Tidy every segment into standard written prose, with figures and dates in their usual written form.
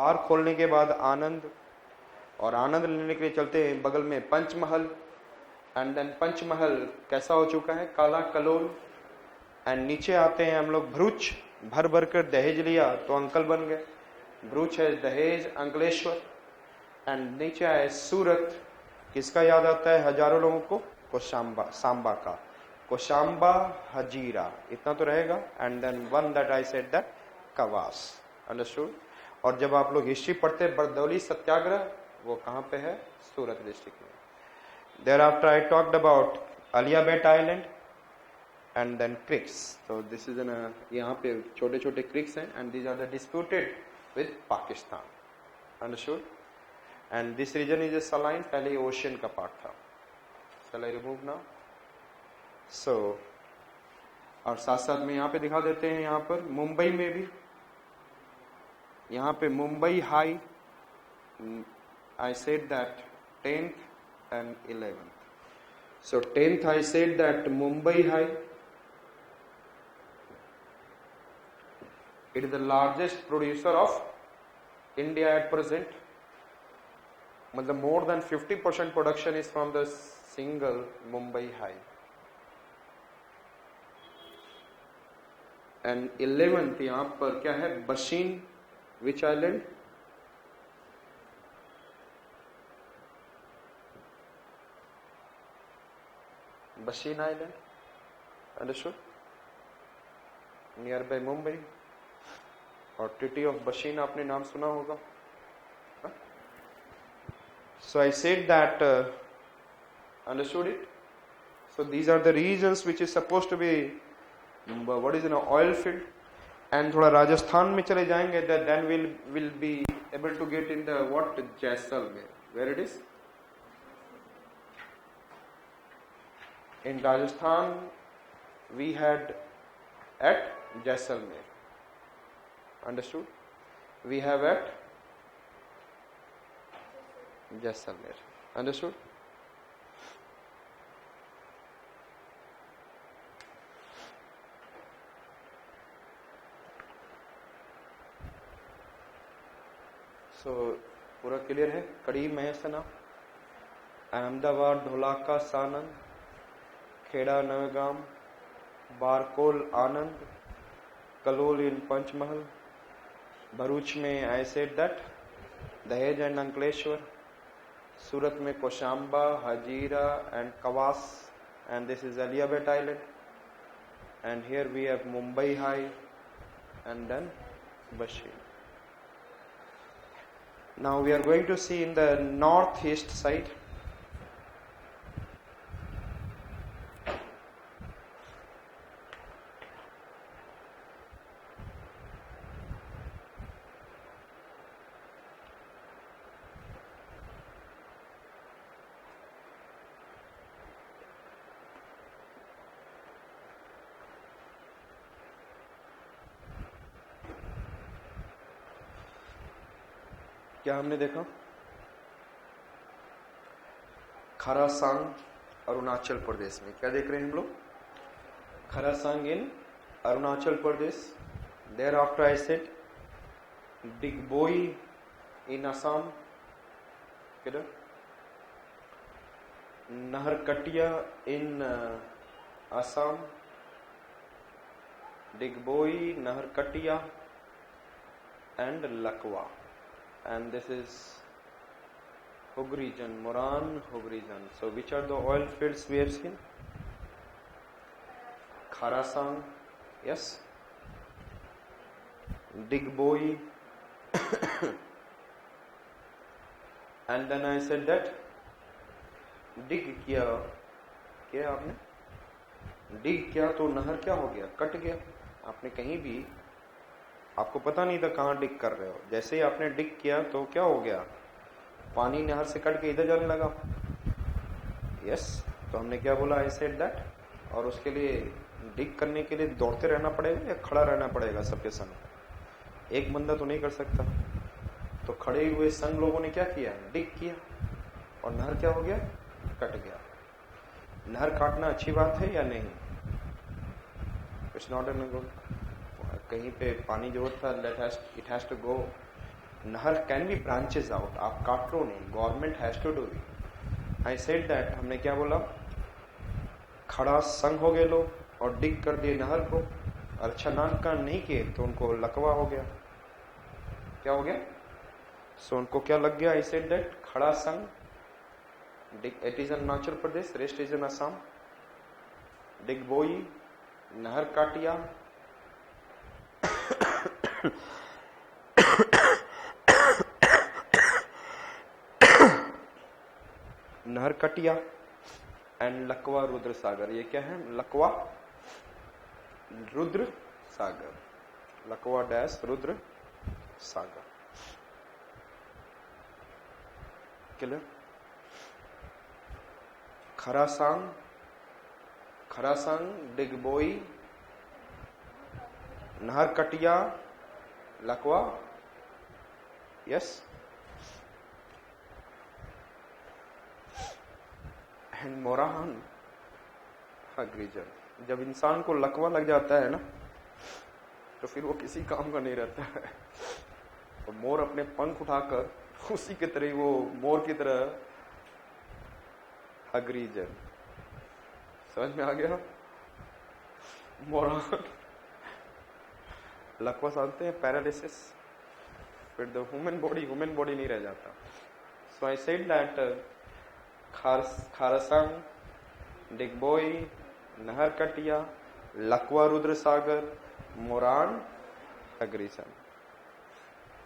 द्वार खोलने के बाद आनंद, और आनंद लेने के लिए चलते हैं बगल में पंचमहल, एंड देन पंचमहल कैसा हो चुका है, काला कलोल। एंड नीचे आते हैं हम लोग भरूच, भर भर कर दहेज लिया तो अंकल बन गए, भरूच है दहेज अंकलेश्वर। एंड नीचे आए सूरत, किसका याद आता है हजारों लोगों को, कोशाम्बा, सांबा का, कोशाम्बा हजीरा, इतना तो रहेगा। And then one that I said that Kawas, understood. और जब आप लोग हिस्ट्री पढ़ते हैं बरदौली सत्याग्रह, वो कहाँ पे है, सूरत डिस्ट्रिक्ट में। There after I talked about Aliabet island and then creeks. तो दिस इज एन, यहाँ पे छोटे छोटे क्रिक्स हैं, and these are the disputed with Pakistan, understood. And this region is a saline, पहले ओशियन का पार्ट था। Shall I remove now? So, और साथ साथ में यहाँ पे दिखा देते हैं, यहाँ पर मुंबई में भी, यहाँ पे Mumbai high, I said that 10th and 11th. So 10th I said that Mumbai High, it is the largest producer of India at present. मतलब more than 50% production is from the single Mumbai High. And 11th यहाँ पर क्या है, बशीन, which island? बशीन island, understood, near by Mumbai. और treaty of बशीन आपने नाम सुना होगा। So I said that, understood it? So these are the regions which is supposed to be, what is an oil field. And थोड़ा राजस्थान में चले जाएंगे, that then we'll be able to get in the what, Jaisalmer, where it is. In Rajasthan we had at Jaisalmer, understood? We have at Jaisalmer, understood? So पूरा clear है। कड़ी महसना, अहमदाबाद, ढोलाका, सानंद, खेड़ा, नवगाम, बारकोल, आनंद, कलोल इन पंचमहल, भरूच में I said that Dahej and Ankleshwar, Surat में Kosamba, Hazira and Kawas, and this is Aliabet island. And here we have Mumbai high and then Bassein. Now we are going to see in the northeast side. क्या हमने देखा, खरासांग अरुणाचल प्रदेश में, क्या देख रहे हैं हम लोग, Kharsang in Arunachal Pradesh. There after I said Digboi in Assam, किधर, Naharkatiya in Assam, Digboi, Naharkatiya and Lakwa. And this is Hug region, Moran, Hug region. So which are the oil fields we have seen? Kharasang, yes. Digboi. And then I said that dig किया आपने, dig किया तो नहर क्या हो गया, cut गया। आपने कहीं भी, आपको पता नहीं था कहाँ डिग कर रहे हो, जैसे ही आपने डिग किया तो क्या हो गया, पानी नहर से कट के इधर जाने लगा। यस, तो हमने क्या बोला, आई सेड दैट। और उसके लिए डिग करने के लिए दौड़ते रहना पड़ेगा या खड़ा रहना पड़ेगा सबके संग, एक बंदा तो नहीं कर सकता। तो खड़े हुए संग लोगों ने क्या किया, डिग किया, और नहर क्या हो गया, कट गया। नहर काटना अच्छी बात है या नहीं, इट्स नॉट एन गुड। कहीं पे पानी जरूरत था, it has to go Nahar can be branches out. आप काट लो नहीं. Government has to do it. I said that. हमने क्या बोला? खड़ा संग हो गए लोग और डिग कर दिए नहर को. और छनांकन नहीं किए तो उनको लकवा हो गया. क्या हो गया? So उनको क्या लग गया? I said that. खड़ा संग. It is in Arunachal Pradesh. Rest is in Assam. डिग बोई. नहर काटिया. नहर कटिया एंड लकवा रुद्र सागर. ये क्या है? लकवा रुद्र सागर. लकवा डैश रुद्र सागर. क्लियर? खरासांग डिगबोई नहर कटिया लकवा. यस. एंड मोरान अग्रीजन. जब इंसान को लकवा लग जाता है ना तो फिर वो किसी काम का नहीं रहता है. तो मोर अपने पंख उठाकर उसी की तरह वो मोर की तरह अग्रीजन. समझ में आ गया? मोरान लकवा जानते हैं. पैरालिसिस. फिर द ह्यूमन बॉडी नहीं रह जाता. So I said that Kharsang Digboi Naharkatiya Lakwa Rudrasagar Moran Hugrijan.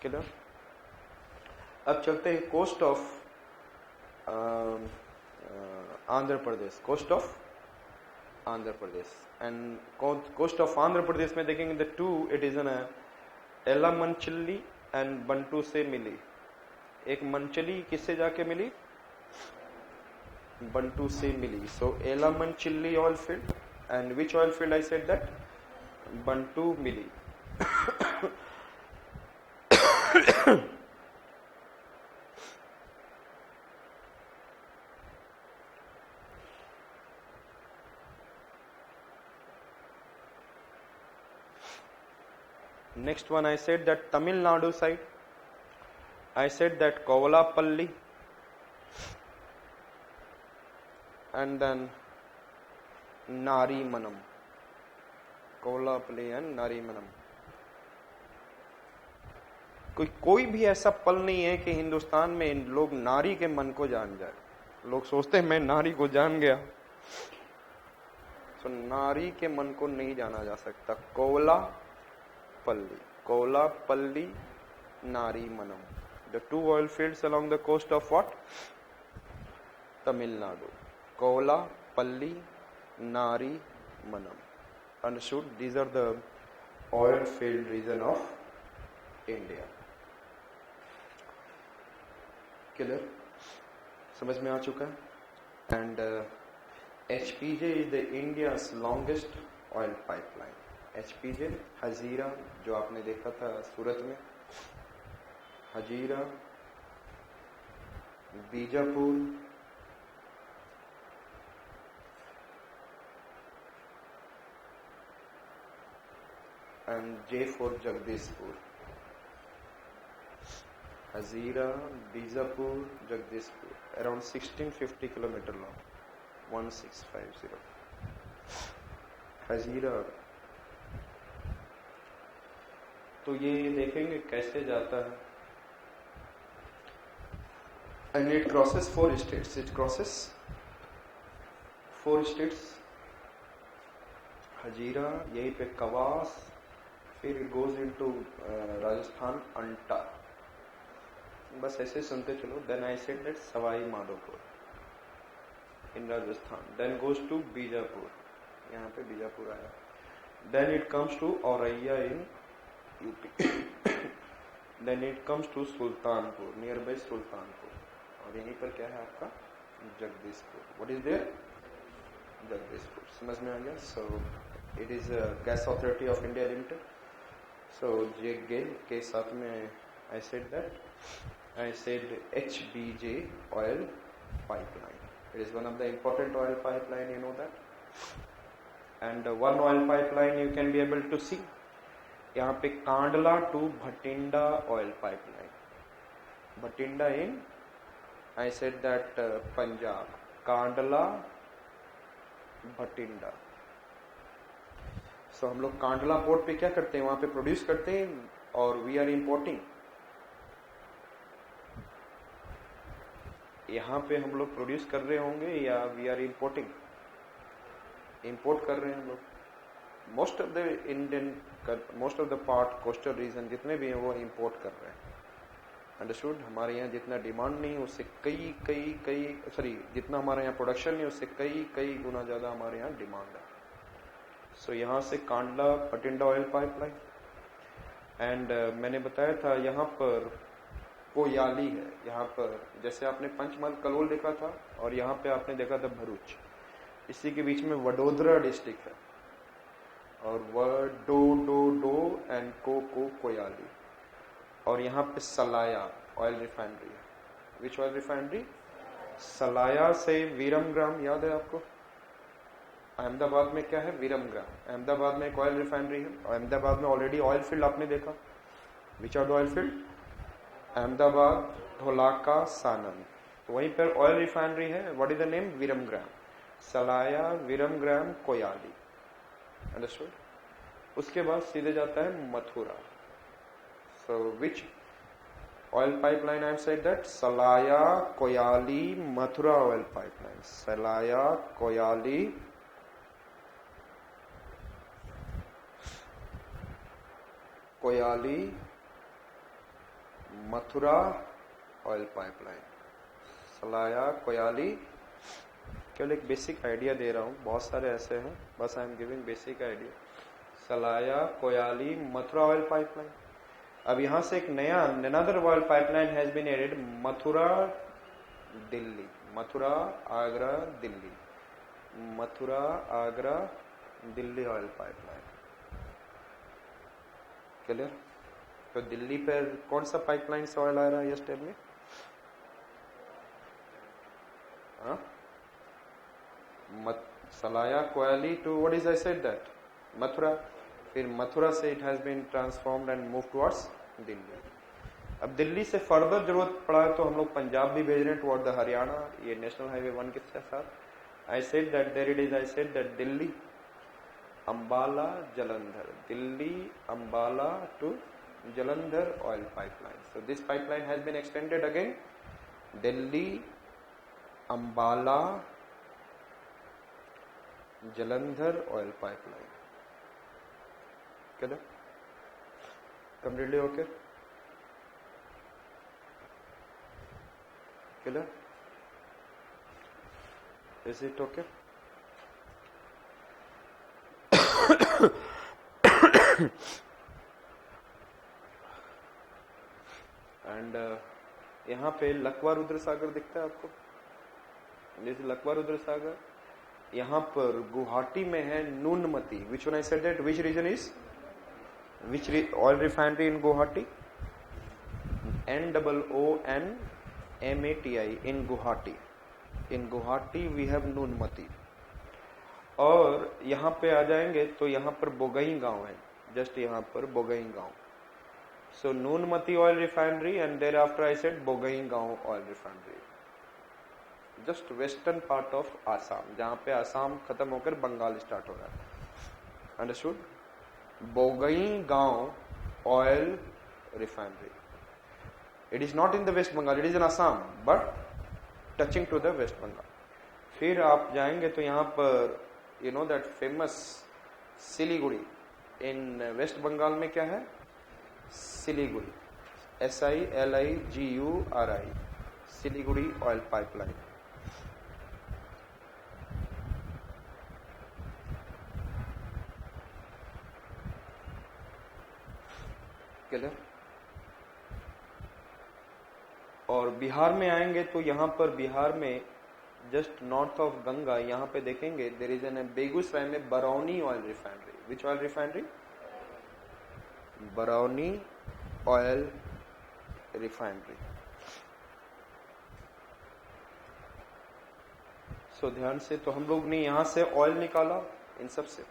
Clear? अब चलते हैं coast of Andhra Pradesh. Coast of Andhra Pradesh. And coast of Andhra Pradesh में देखेंगे the two it is an Elamanchili and Bantu से मिली. एक मनचली किससे जाके मिली? बंटू से मिली. So Elamanchili oil field and which oil field? I said that Bantumilli. Next one, I said that Tamil Nadu side. I said that Kovalapalli, and then Narimanam. Kovalapalli and Narimanam. कोई भी ऐसा पल नहीं है कि हिंदुस्तान में लोग नारी के मन को जान जाए. लोग सोचते हैं मैं नारी को जान गया. तो नारी के मन को नहीं जाना जा सकता. Kovalapalli, Narimanam. The two oil fields along the coast of what? Tamil Nadu. Kovalapalli, Narimanam. Understood? These are the oil field region of India. Clear? समझ में आ चुका है? And HPJ is the India's longest oil pipeline. HPJ Hazira जो आपने देखा था सूरत में. Hazira, Bijapur, and J for Jagdishpur. Hazira, Bijapur, Jagdishpur. Around 1650 kilometer long. 1650. Hazira. तो ये देखेंगे कैसे जाता है. And it crosses 4 states. It crosses 4 states. Hazira, यहीं पे कवास, फिर it goes into राजस्थान अंटा. बस ऐसे सुनते चलो. Then I said that Sawai Madhopur in Rajasthan. Then goes to Bijapur. यहाँ पे बीजापुर आया. Then it comes to Auraiya in UP. Then it comes to Sultanpur, nearby Sultanpur. और यहीं पर क्या है आपका? Jagdishpur. What is there? Jagdishpur. समझ में आ गया? So it is a Gas Authority of India Limited. So JGAIL के साथ में I said HBJ oil pipeline. It is one of the important oil pipeline, you know that. And one oil pipeline you can be able to see. यहाँ पे Kandla to Bhatinda oil pipeline. Bhatinda in, I said that Punjab. Kandla, Bhatinda. So हम लोग Kandla port पे क्या करते हैं, वहां पे प्रोड्यूस करते हैं और वी आर इम्पोर्टिंग. यहाँ पे हम लोग प्रोड्यूस कर रहे होंगे या वी आर इम्पोर्टिंग? इम्पोर्ट कर रहे हैं हम लोग. Most of the Indian, most of the part coastal region जितने भी हैं वो इम्पोर्ट कर रहे हैं. अंडरस्टूड? हमारे यहाँ जितना डिमांड नहीं उससे जितना हमारे यहाँ प्रोडक्शन नहीं उससे कई गुना ज्यादा हमारे यहाँ डिमांड है. सो यहाँ से Kandla Bathinda oil pipeline. And मैंने बताया था यहाँ पर कोयाली है. यहाँ पर जैसे आपने पंचमहल कलोल देखा था और यहाँ पे आपने देखा था भरूच, इसी के बीच में वडोदरा डिस्ट्रिक्ट है. और वडो एंड को कोयाली. और यहाँ पे सलाया ऑयल रिफाइनरी है. विच ऑयल रिफाइनरी? सलाया से वीरमग्राम. याद है आपको? अहमदाबाद में क्या है? वीरमग्राम. अहमदाबाद में एक ऑयल रिफाइनरी है. अहमदाबाद में ऑलरेडी ऑयल फील्ड आपने देखा. Which are the oil field? Ahmedabad, Dholka, Sanand. तो वहीं पर ऑयल रिफाइनरी है. What is the name? Viramgam. Salaya, Viramgam, Koyali. Understood? उसके बाद सीधे जाता है Mathura. So which oil pipeline? I have said that Salaya, Koyali, Mathura oil pipeline. Salaya, Koyali, Mathura oil pipeline. Salaya, Koyali. केवल एक बेसिक आइडिया दे रहा हूँ, बहुत सारे ऐसे हैं, बस I am giving basic idea. Salaya, Koyali, Mathura oil pipeline. अब यहाँ से एक नया another oil pipeline has been added. Mathura, Delhi. Mathura, Agra, Delhi. Mathura, Agra, Delhi oil pipeline. Clear? तो दिल्ली पर कौन सा पाइपलाइन से ऑयल आ रहा है ये स्टेप में? Salaya, Koyali to what is I said that? Mathura. फिर मथुरा से it has been transformed and move towards Delhi. अब दिल्ली से फर्दर जरूरत पड़ा है तो हम लोग पंजाब भी भेज रहे हैं टुवर्ड द हरियाणा. ये नेशनल हाईवे 1 के साथ. I said that there it is. I said that Delhi, Ambala, Jalandhar. Delhi, Ambala to Jalandhar oil pipeline. So this pipeline has been extended again. Delhi, Ambala, Jalandhar oil pipeline. Clear? Completely okay? Clear? Is it okay? And यहाँ पे लकवा रुद्र सागर दिखता है आपको? जैसे लकवा रुद्र सागर यहाँ पर गुवाहाटी में है. Noonmati. Which one I said that? Which region is? Which oil refinery in Guwahati? NOONMATI in Guwahati. In Guwahati we have Noonmati. और यहाँ पे आ जाएंगे तो यहाँ पर बोगई गांव है. जस्ट यहाँ पर बोगई गांव. So Noonmati oil refinery and thereafter I said Bogaingaon oil refinery. Just western part of Assam, जहाँ पे असम खत्म होकर बंगाल स्टार्ट हो रहा है. Understood? Bogaingaon oil refinery. It is not in the West Bengal, it is in Assam, but touching to the West Bengal. फिर आप जाएंगे तो यहाँ पर you know that famous Siliguri. in West Bengal में क्या है? Siliguri. SILIGURI. Siliguri oil pipeline. Clear? और बिहार में आएंगे तो यहाँ पर बिहार में जस्ट नॉर्थ ऑफ गंगा यहाँ पे देखेंगे देयर इज एन बेगूसराय में Barauni oil refinery. Which oil refinery? Barauni oil refinery. So ध्यान से, तो हम लोग ने यहां से ऑयल निकाला इन सब से.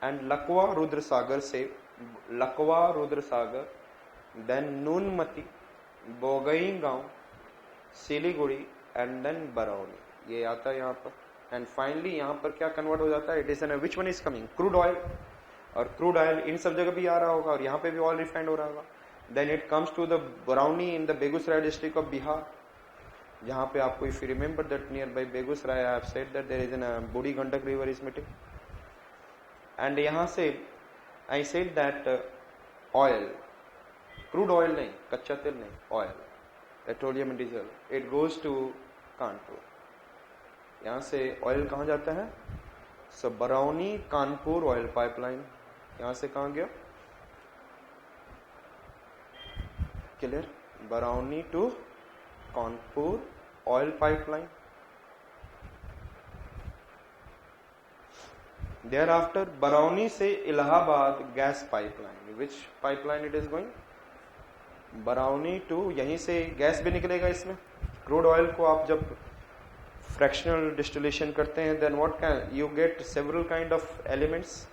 एंड लकवा रुद्र सागर से, Lakwa Rudrasagar, then Noonmati. Bongaigaon, Siliguri and then Barauni, ये आता है यहाँ पर। एंड फाइनली यहाँ पर क्या कन्वर्ट हो जाता है, it is N which one is coming, crude oil, और क्रूड ऑयल इन सब जगह भी आ रहा होगा और यहाँ पे भी ऑयल रिफाइंड हो रहा होगा। Then it comes to the Barauni in the Begusarai district of Bihar, जहाँ पे आपको if you remember that near by Begusarai I have said that there is an Budhi Gandak river is meeting, and यहाँ से I said that oil, crude oil नहीं, कच्चा तेल नहीं, oil, petroleum and diesel, it goes to Kanpur. यहाँ से ऑयल कहाँ जाता है, so Barauni Kanpur oil pipeline, यहाँ से कहाँ गया, clear, Barauni to Kanpur oil pipeline. There after Barauni से Allahabad gas pipeline, which pipeline it is going, Barauni to, यहीं से गैस भी निकलेगा इसमें। क्रूड ऑयल को आप जब फ्रैक्शनल डिस्टिलेशन करते हैं, then what can you get several kind of elements,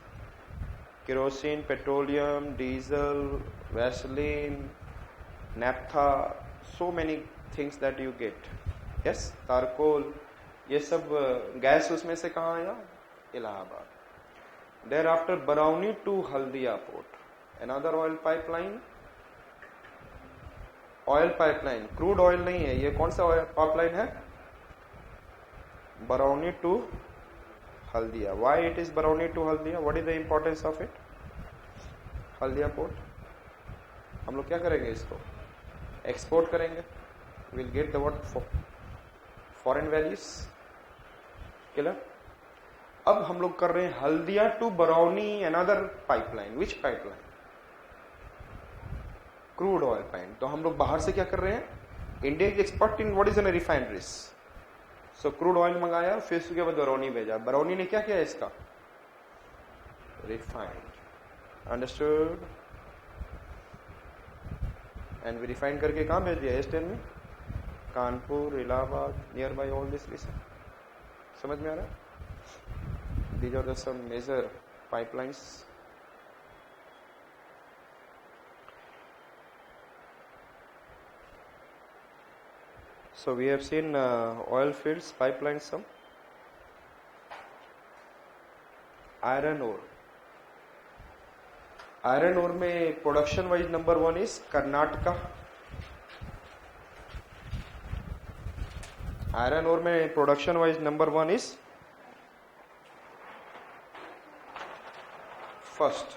kerosene, petroleum, diesel, vaseline, naphtha, so many things that you get, yes, तारकोल, ये सब गैस उसमें से कहाँ आया, Allahabad. There after Barauni to Haldia port, another oil pipeline, oil pipeline, crude oil नहीं है, ये कौन सा ऑयल पाइपलाइन है, Barauni to Haldia. Why it is Barauni to Haldia, what is the importance of it, Haldia port. हम लोग क्या करेंगे, इसको एक्सपोर्ट करेंगे, will get the what, foreign values, clear. अब हम लोग कर रहे हैं Haldia to Barauni another pipeline, which pipeline, crude oil pipeline. तो हम लोग बाहर से क्या कर रहे हैं, इंडिया की export in what is an refineries, so crude oil मंगाया, फिर उसके बाद बरौनी भेजा, बरौनी ने क्या किया इसका, refined, understood, and we refined करके कहाँ भेज दिया, ईस्टर्न में, Kanpur, Allahabad, near by all this listen, समझ में आ रहा है। These are the some major pipelines. So we have seen oil fields, pipelines, some iron ore. Iron ore में production wise number 1 is Karnataka. Iron ore में production wise number 1 is first